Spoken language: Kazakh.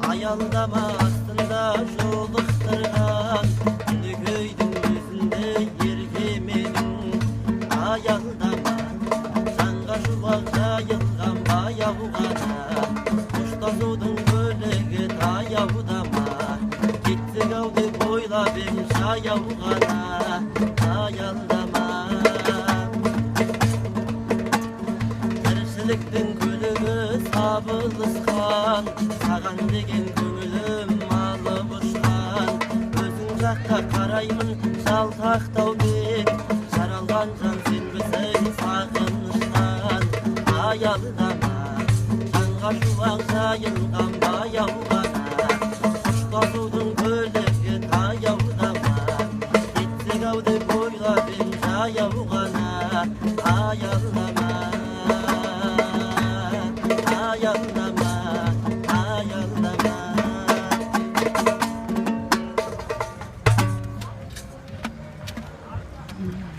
Ayaldama aslında jolukturgan Köyдің өзінде ергемедің Ayaldama жанға шуақ жайылған баяу ғана Қоштасудың көлігі таяудама Кеттік ау деп ойлап ем жаяу ғана Аялдама Тіршіліктің көлігі сабылысқан Саған деген көңілім алып ұшқан Өзің жаққа қараймын жалтақтау бек Жаралған жан сенбісің сағыныштан Аялдама жанға шуақ жайылған баяу ғана Қоштасудың көлігі таяудама Кеттік ау деп ойлап ем жаяу ғана Аялдама